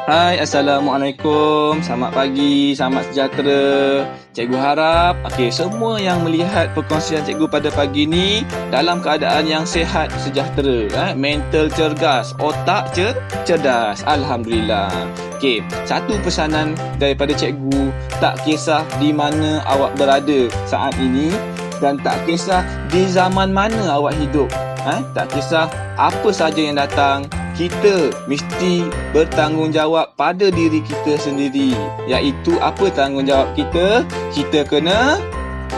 Hai, Assalamualaikum. Selamat pagi, selamat sejahtera. Cikgu harap semua yang melihat perkongsian cikgu pada pagi ni dalam keadaan yang sihat sejahtera, mental cergas, otak cerdas. Alhamdulillah. Satu pesanan daripada cikgu, tak kisah di mana awak berada saat ini dan tak kisah di zaman mana awak hidup. Tak kisah apa saja yang datang, kita mesti bertanggungjawab pada diri kita sendiri. Iaitu apa tanggungjawab kita? Kita kena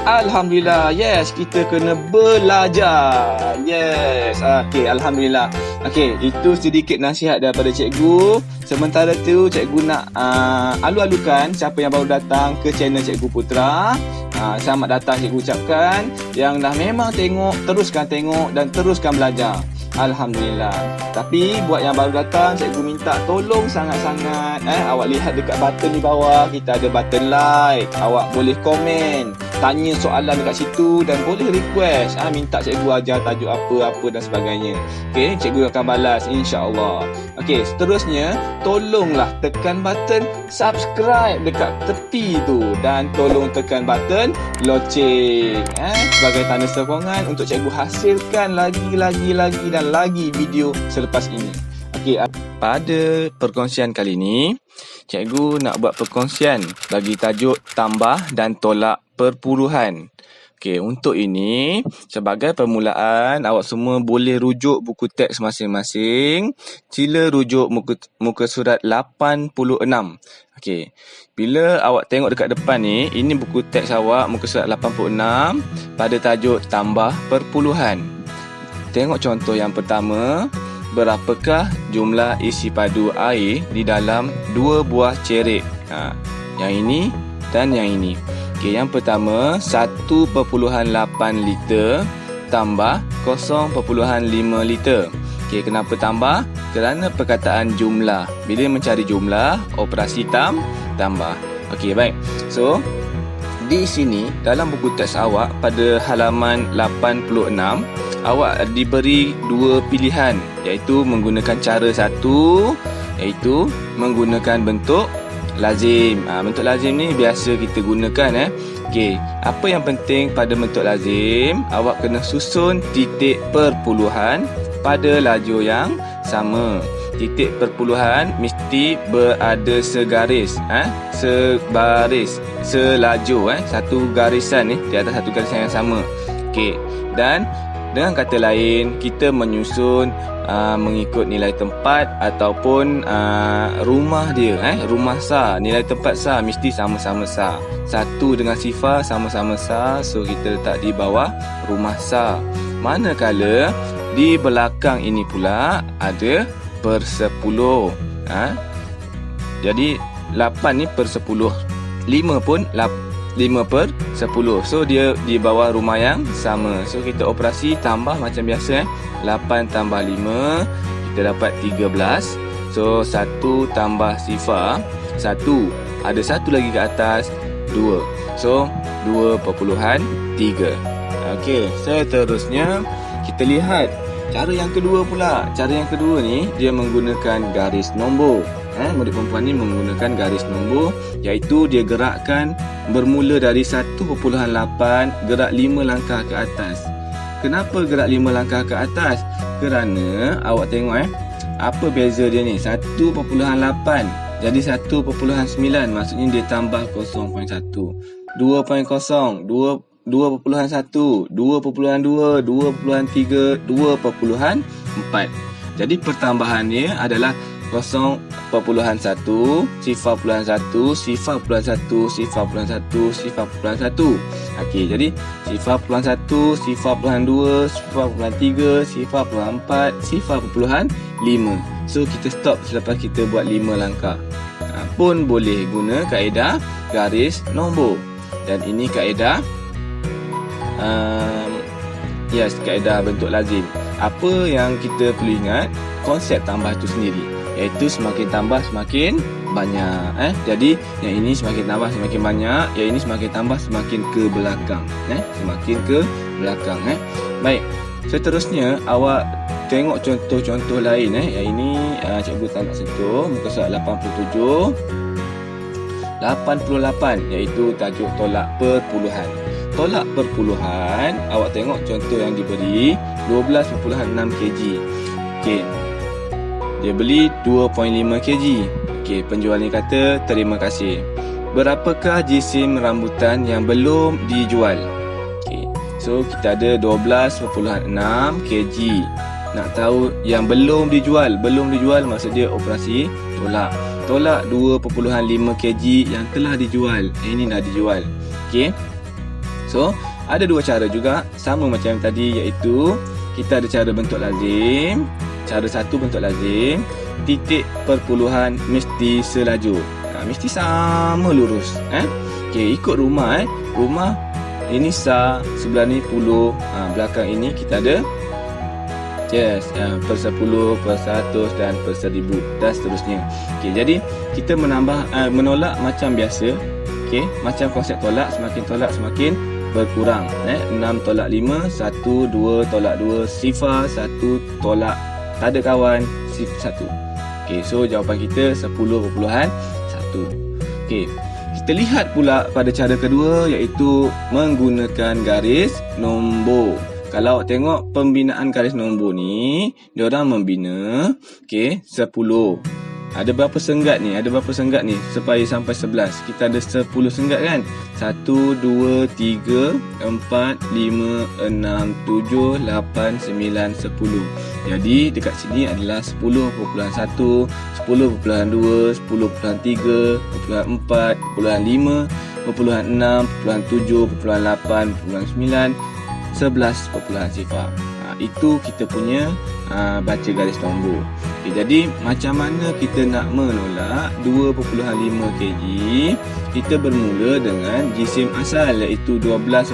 Alhamdulillah, yes, kita kena belajar. Yes, Alhamdulillah. Itu sedikit nasihat daripada cikgu. Sementara tu cikgu nak alu-alukan siapa yang baru datang ke channel Cikgu Putra. Selamat datang cikgu ucapkan. Yang dah memang tengok, teruskan tengok dan teruskan belajar. Alhamdulillah. Tapi buat yang baru datang, cikgu minta tolong sangat-sangat awak lihat dekat button di bawah, kita ada button like. Awak boleh komen, tanya soalan dekat situ dan boleh request minta cikgu ajar tajuk apa dan sebagainya. Cikgu akan balas insya-Allah. Seterusnya tolonglah tekan button subscribe dekat tepi tu dan tolong tekan button loceng sebagai tanda sokongan untuk cikgu hasilkan lagi dan lagi video selepas ini. Pada perkongsian kali ini, cikgu nak buat perkongsian bagi tajuk tambah dan tolak perpuluhan. Untuk ini, sebagai permulaan, awak semua boleh rujuk buku teks masing-masing. Sila rujuk muka surat 86. Bila awak tengok dekat depan ni, ini buku teks awak muka surat 86 pada tajuk tambah perpuluhan. Tengok contoh yang pertama. Berapakah jumlah isi padu air di dalam 2 buah cerik? Yang ini dan yang ini. Yang pertama 1.8 liter tambah 0.5 liter. Kenapa tambah? Kerana perkataan jumlah. Bila mencari jumlah, operasi tambah. Baik. So, di sini dalam buku teks awak pada halaman 86, awak diberi 2 pilihan, iaitu menggunakan cara satu, iaitu menggunakan bentuk lazim. Bentuk lazim ni biasa kita gunakan. Apa yang penting pada bentuk lazim, awak kena susun titik perpuluhan pada lajur yang sama. Titik perpuluhan mesti berada segaris, sebaris, selajur, satu garisan ni di atas satu garisan yang sama. Dan dengan kata lain, kita menyusun mengikut nilai tempat ataupun rumah dia, rumah sah. Nilai tempat sah mesti sama-sama sah. Satu dengan sifar sama-sama sah, so kita letak di bawah rumah sah. Manakala di belakang ini pula ada per 10. Jadi 8 ni per 10. 5 pun 5 per 10. So dia di bawah rumah yang sama. So kita operasi tambah macam biasa. 8 tambah 5, kita dapat 13. So 1 tambah sifar 1. Ada 1 lagi ke atas, 2. So 2.3. Seterusnya kita lihat cara yang kedua pula. Cara yang kedua ni dia menggunakan garis nombor. Murid perempuan ni menggunakan garis nombor, iaitu dia gerakkan bermula dari 1.8, gerak 5 langkah ke atas. Kenapa gerak 5 langkah ke atas? Kerana awak tengok apa beza dia ni, 1.8 jadi 1.9, maksudnya dia tambah 0.1. 2.0, 2.1, 2.2, 2.3, 2.4. Jadi pertambahannya adalah 0.1, sifar puluhan 1, sifar puluhan 1, sifar puluhan 1, sifar puluhan 1. Jadi sifar puluhan 1, sifar puluhan 2, sifar puluhan 3, sifar puluhan 4, sifar puluhan 5. So kita stop selepas kita buat 5 langkah. Pun boleh guna kaedah garis nombor. Dan ini kaedah kaedah bentuk lazim. Apa yang kita perlu ingat, konsep tambah itu sendiri, iaitu semakin tambah semakin banyak. Jadi yang ini semakin tambah semakin banyak, yang ini semakin tambah semakin ke belakang. Semakin ke belakang. Baik. Seterusnya awak tengok contoh-contoh lain. Yang ini cikgu tak nak sentuh. Muka surat 87, 88 iaitu tajuk tolak perpuluhan. Tolak perpuluhan, awak tengok contoh yang diberi 12.6 kg. Okey. Dia beli 2.5 kg. Okey, penjual ni kata, terima kasih. Berapakah jisim rambutan yang belum dijual? Okey. So kita ada 12.6 kg. Nak tahu yang belum dijual. Belum dijual maksud dia operasi tolak. Tolak 2.5 kg yang telah dijual. Ini dah dijual. Okey. So, ada dua cara juga. Sama macam tadi iaitu kita ada cara bentuk lazim. Cara satu bentuk lazim. Titik perpuluhan mesti selaju. Mesti sama lurus. Okey, ikut rumah. Rumah ini sa, sebelah ni puluh. Belakang ini kita ada per 10, per 100 dan per 1000 dan seterusnya. Okey, jadi kita menolak macam biasa. Okey, macam konsep tolak, semakin berkurang. 6 tolak 5, 1, 2 tolak 2, sifar 1 tolak tak ada kawan, sifar 1. Okey, so jawapan kita 10.1. Okey, kita lihat pula pada cara kedua iaitu menggunakan garis nombor. Kalau awak tengok pembinaan garis nombor ni, diorang membina 10. Ada berapa senggat ni? Supaya sampai 11. Kita ada 10 senggat kan? 1, 2, 3, 4, 5, 6, 7, 8, 9, 10. Jadi dekat sini adalah 10.1, 10.2, 10.3, 10.4, 10.5, 10.6, 10.7, 10.8, 10.9, 11.0. Itu kita punya baca garis nombor. Okay, jadi macam mana kita nak menolak 2.5 kg? Kita bermula dengan jisim asal iaitu 12.6.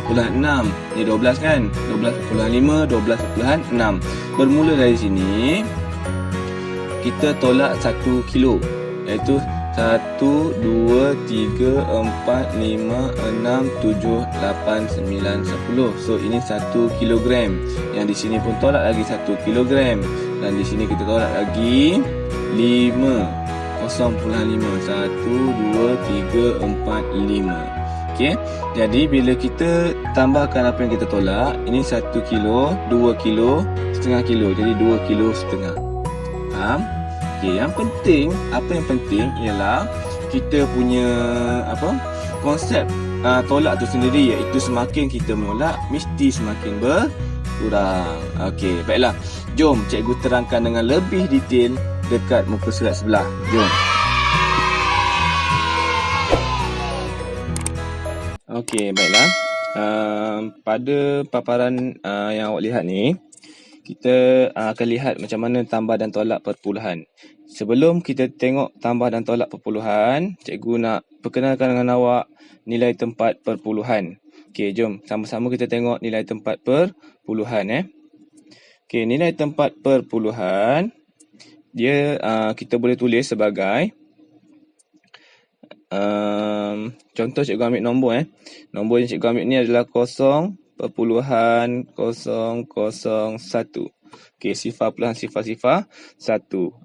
Ni 12 kan? 12.5, 12.6. Bermula dari sini kita tolak 1 kilo iaitu 1, 2, 3, 4, 5, 6, 7, 8, 9, 10. So ini 1 kilogram. Yang di sini pun tolak lagi 1 kilogram. Dan di sini kita tolak lagi 5. 0.5. 1, 2, 3, 4, 5. Okey. Jadi bila kita tambahkan apa yang kita tolak, ini 1 kilo, 2 kilo, setengah kilo. Jadi 2 kilo setengah. Faham? Okey, apa yang penting ialah kita punya konsep tolak tu sendiri iaitu semakin kita menolak mesti semakin berkurang. Okey, baiklah. Jom cikgu terangkan dengan lebih detail dekat muka surat sebelah. Jom. Okey, baiklah. Pada paparan yang awak lihat ni, kita akan lihat macam mana tambah dan tolak perpuluhan. Sebelum kita tengok tambah dan tolak perpuluhan, cikgu nak perkenalkan dengan awak nilai tempat perpuluhan. Okey, jom sama-sama kita tengok nilai tempat perpuluhan. Okey, nilai tempat perpuluhan dia kita boleh tulis sebagai contoh cikgu ambil nombor Nombor yang cikgu ambil ni adalah 0.001. Okey, sifar puluhan sifar 1.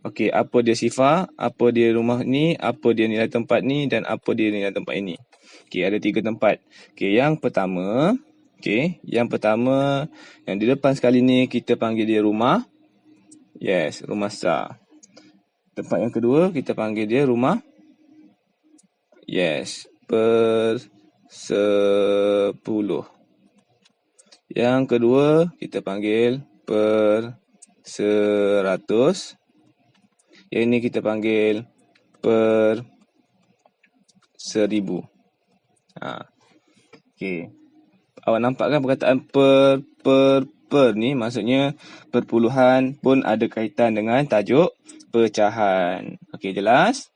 Okey, apa dia sifar, apa dia rumah ni, apa dia nilai tempat ni dan apa dia nilai tempat ini. Okey, ada 3 tempat. Okey, yang pertama yang di depan sekali ni kita panggil dia rumah. Yes, rumah sah. Tempat yang kedua kita panggil dia rumah. Yes, per 10. Yang kedua kita panggil per 100. Yang ini kita panggil per 1000. Okey. Awak nampak kan perkataan per ni maksudnya perpuluhan pun ada kaitan dengan tajuk pecahan. Okey, jelas?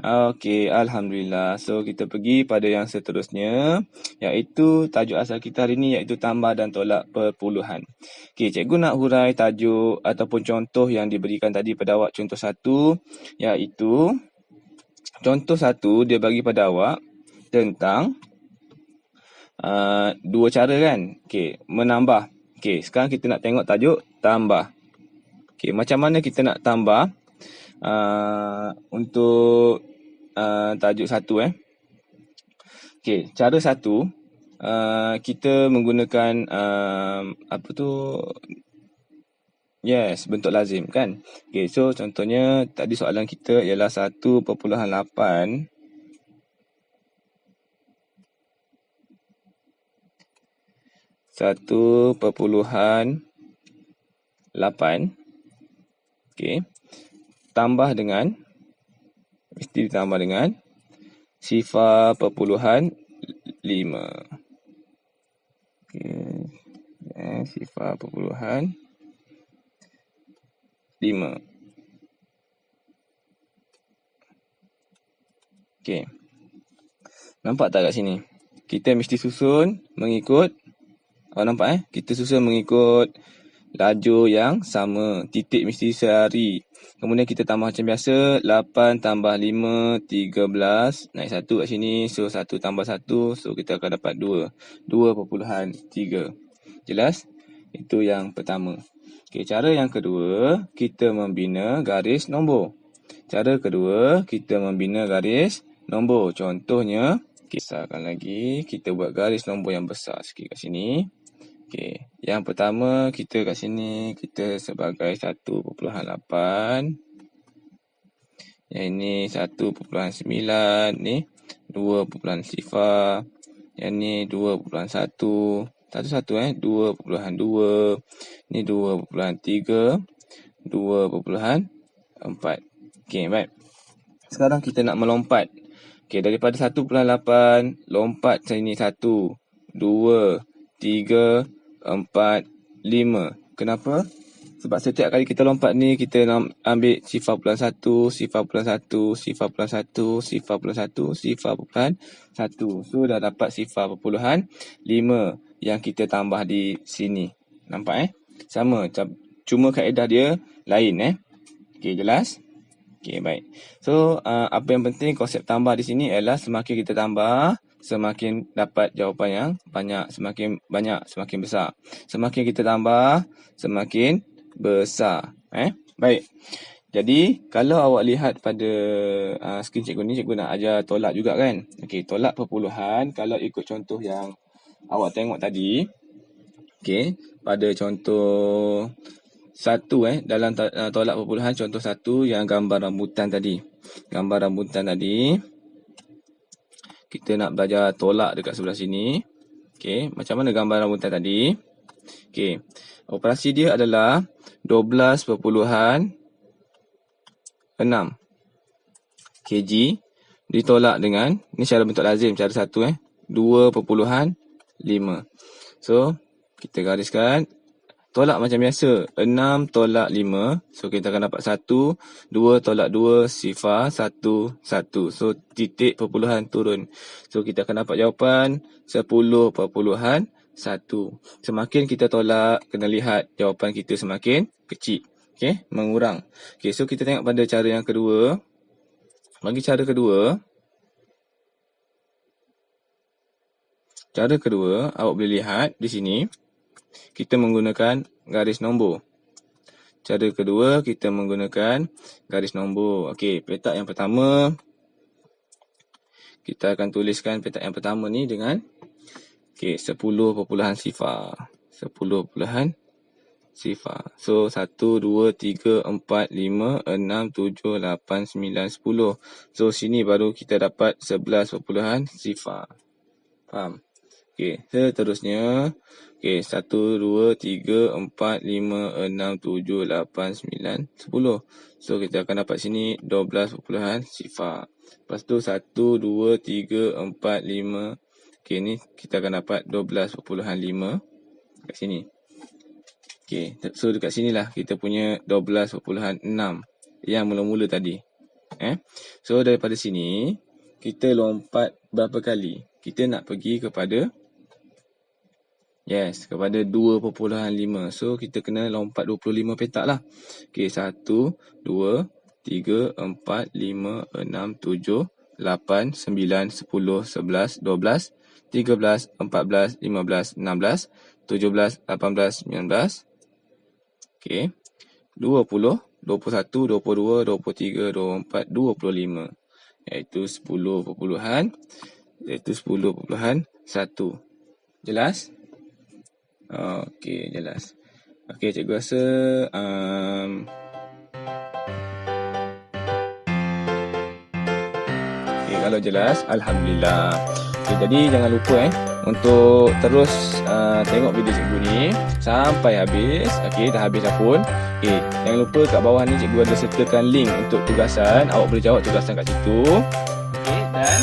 Okey, alhamdulillah. So kita pergi pada yang seterusnya iaitu tajuk asal kita hari ni iaitu tambah dan tolak perpuluhan. Okey, cikgu nak hurai tajuk ataupun contoh yang diberikan tadi pada awak contoh 1 iaitu contoh 1 dia bagi pada awak tentang dua cara kan. Okey, menambah. Okey, sekarang kita nak tengok tajuk tambah. Okey, macam mana kita nak tambah untuk tajuk satu Okey, cara satu, kita menggunakan yes, bentuk lazim kan. Okey, so contohnya tadi soalan kita ialah 1.8 okey, tambah dengan, mesti ditambah dengan 0.5. Okey, 0.5. Okey. Nampak tak kat sini? Kita mesti susun mengikut, nampak Kita susun mengikut lajur yang sama. Titik mesti sehari. Kemudian kita tambah macam biasa. 8 tambah 5, 13. Naik 1 kat sini. So, 1 tambah 1. So, kita akan dapat 2. 2.3. Jelas? Itu yang pertama. Okey, cara yang kedua, kita membina garis nombor. Cara kedua, kita membina garis nombor. Contohnya, kisahkan lagi. Kita buat garis nombor yang besar sikit kat sini. Okey, yang pertama kita kat sini kita sebagai 1.8. Yang ini 1.9, ni 2.0. Yang ni 2.1. Satu-satu 2.2. Ni 2.3. 2.4. Okey, baik. Sekarang kita nak melompat. Okey, daripada 1.8 lompat sini 1, 2, 3, 4, 5. Kenapa? Sebab setiap kali kita lompat ni, kita nak ambil 0.1, 0.1, 0.1, 0.1, 0.1. So, dah dapat 0.5 yang kita tambah di sini. Nampak Sama. Cuma kaedah dia lain Okey, jelas? Okey, baik. So, apa yang penting konsep tambah di sini ialah semakin kita tambah, semakin dapat jawapan yang banyak. Semakin banyak, semakin besar. Semakin kita tambah, semakin besar. Baik. Jadi, kalau awak lihat pada skrin cikgu ni, cikgu nak ajar tolak juga kan? Okey, tolak perpuluhan. Kalau ikut contoh yang awak tengok tadi, okey, pada contoh 1 dalam tolak perpuluhan, contoh 1 yang gambar rambutan tadi. Gambar rambutan tadi, kita nak belajar tolak dekat sebelah sini. Okey, macam mana gambar rambutan tadi? Okey, operasi dia adalah 12.6 kg ditolak dengan, ni cara bentuk lazim, cara 1 2.5. So, kita gariskan. Tolak macam biasa, 6 tolak 5. So, kita akan dapat 1. 2 tolak 2, 0, 1, 1. So, titik perpuluhan turun. So, kita akan dapat jawapan 10.1. Semakin kita tolak, kena lihat jawapan kita semakin kecil. Okey, mengurang. Okey, so kita tengok pada cara yang kedua. Bagi cara kedua, awak boleh lihat di sini. Kita menggunakan garis nombor. Cara kedua, kita menggunakan garis nombor. Okey, petak yang pertama. Kita akan tuliskan petak yang pertama ni dengan 10.0. 10.0. So, 1, 2, 3, 4, 5, 6, 7, 8, 9, 10. So, sini baru kita dapat 11.0. Faham? Okey, seterusnya. Okey, 1, 2, 3, 4, 5, 6, 7, 8, 9, 10. So, kita akan dapat sini 12.0. Lepas tu 1, 2, 3, 4, 5. Okey, ni kita akan dapat 12.5 kat sini. Okey, so dekat sinilah kita punya 12.6 yang mula-mula tadi. So, daripada sini, kita lompat berapa kali? Kita nak pergi kepada kepada 2.5. So, kita kena lompat 25 petak lah. Okey, 1, 2, 3, 4, 5, 6, 7, 8, 9, 10, 11, 12, 13, 14, 15, 16, 17, 18, 19. Okey, 20, 21, 22, 23, 24, 25. Iaitu 10.1. Jelas? Okey, jelas. Okey, cikgu rasa okey, kalau jelas, alhamdulillah. Okay, jadi jangan lupa untuk terus tengok video cikgu ni sampai habis. Okey, dah habis dah pun. Okey, jangan lupa kat bawah ni cikgu ada sertakan link untuk tugasan. Awak boleh jawab tugasan kat situ. Okey, dan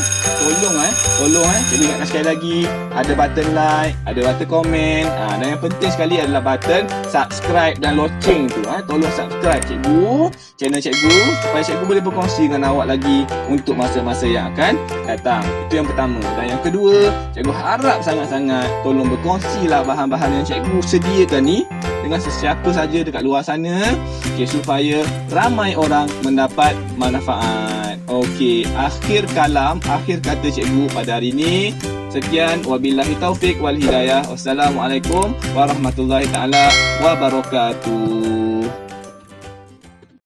tolong cikgu ingatkan sekali lagi, ada button like, ada button komen, dan yang penting sekali adalah button subscribe dan loceng tu. Tolong subscribe cikgu, channel cikgu, supaya cikgu boleh berkongsi dengan awak lagi untuk masa-masa yang akan datang. Itu yang pertama. Dan yang kedua, cikgu harap sangat-sangat tolong berkongsilah bahan-bahan yang cikgu sediakan ni dengan sesiapa saja dekat luar sana, supaya ramai orang mendapat manfaat. Okey, akhir kata cikgu pada hari ini. Sekian, wabillahi taufik wal hidayah. Wassalamualaikum warahmatullahi taala wabarakatuh.